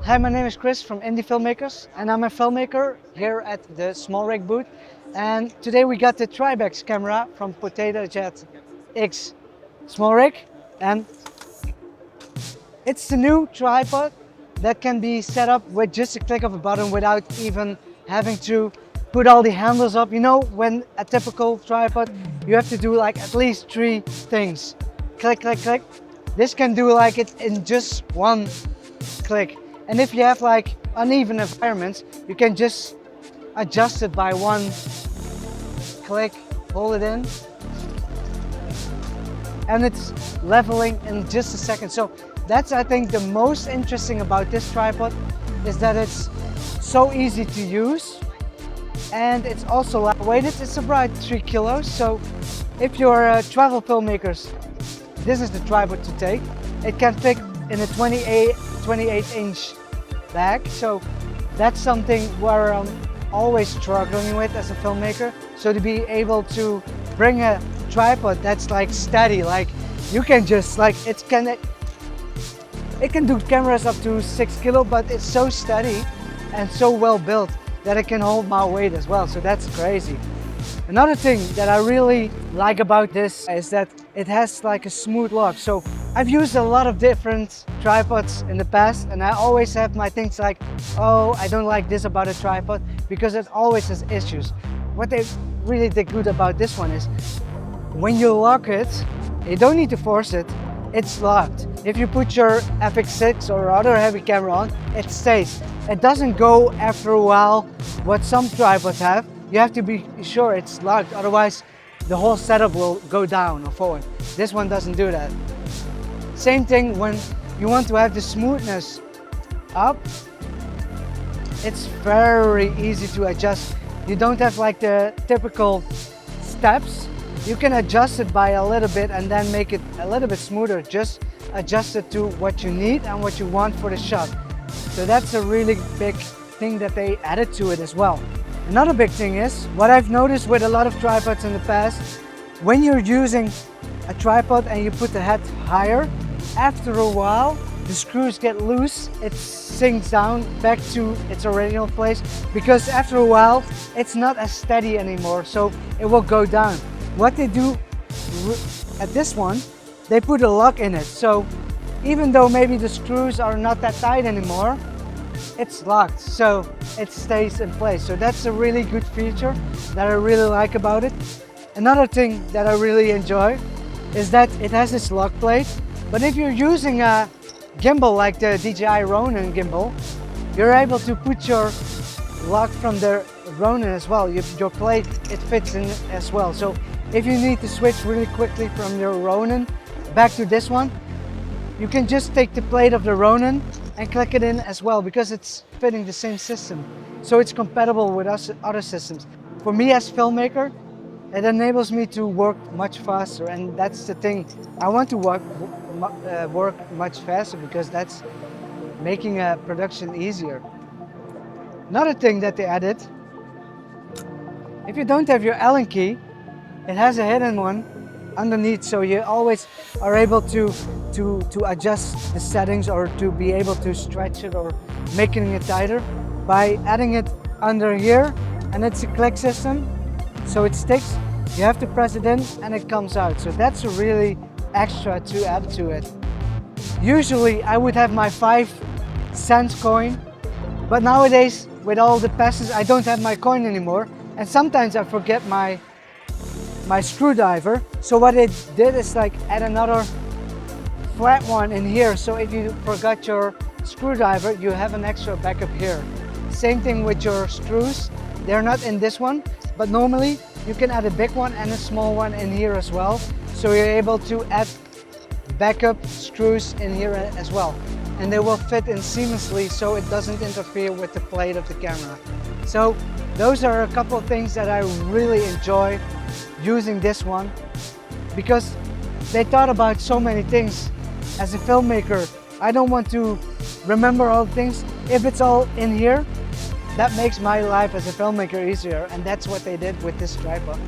Hi, my name is Chris from Indie Filmmakers, and I'm a filmmaker here at the SmallRig booth. And today we got the Tribex camera from Potato Jet X SmallRig, and it's the new tripod that can be set up with just a click of a button without even having to put all the handles up. You know, when a typical tripod, you have to do like at least 3 things. Click, click, click. This can do like it in just one click. And if you have like uneven environments, you can just adjust it by one click, hold it in, and it's leveling in just a second. So that's, I think, the most interesting about this tripod, is that it's so easy to use and it's also lightweighted. It's about 3 kilos. So if you're travel filmmakers, this is the tripod to take. It can fit in a 28-inch bag. So that's something where I'm always struggling with as a filmmaker. So to be able to bring a tripod that's like steady, like you can just like, it can do cameras up to 6 kilo, but it's so steady and so well built that it can hold my weight as well. So that's crazy. Another thing that I really like about this is that it has like a smooth lock. So I've used a lot of different tripods in the past, and I always have my things like, oh, I don't like this about a tripod, because it always has issues. What they really did good about this one is when you lock it, you don't need to force it, it's locked. If you put your FX6 or other heavy camera on, it stays. It doesn't go after a while, what some tripods have. You have to be sure it's locked, otherwise the whole setup will go down or forward. This one doesn't do that. Same thing when you want to have the smoothness up, it's very easy to adjust. You don't have like the typical steps. You can adjust it by a little bit and then make it a little bit smoother. Just adjust it to what you need and what you want for the shot. So that's a really big thing that they added to it as well. Another big thing is, what I've noticed with a lot of tripods in the past, when you're using a tripod and you put the head higher, after a while the screws get loose, it sinks down back to its original place, because after a while it's not as steady anymore, so it will go down. What they do at this one, they put a lock in it, so even though maybe the screws are not that tight anymore, it's locked, so it stays in place. So that's a really good feature that I really like about it. Another thing that I really enjoy is that it has this lock plate, but if you're using a gimbal like the DJI Ronin gimbal, you're able to put your lock from the Ronin as well. Your plate, it fits in as well. So if you need to switch really quickly from your Ronin back to this one, you can just take the plate of the Ronin and click it in as well, because it's fitting the same system. So it's compatible with other systems. For me as filmmaker, it enables me to work much faster, and that's the thing. I want to work much faster, because that's making a production easier. Another thing that they added, if you don't have your Allen key, it has a hidden one underneath, so you always are able to adjust the settings, or to be able to stretch it or making it tighter by adding it under here. And it's a click system, so it sticks. You have to press it in and it comes out. So that's a really extra to add to it. Usually I would have my 5-cent coin, but nowadays with all the passes I don't have my coin anymore, and sometimes I forget my screwdriver. So what it did is like add another flat one in here, so if you forgot your screwdriver, you have an extra backup here. Same thing with your screws. They're not in this one, but normally you can add a big one and a small one in here as well, so you're able to add backup screws in here as well, and they will fit in seamlessly, so it doesn't interfere with the plate of the camera. So those are a couple of things that I really enjoy using this one, because they thought about so many things. As a filmmaker, I don't want to remember all things. If it's all in here, that makes my life as a filmmaker easier, and that's what they did with this tripod.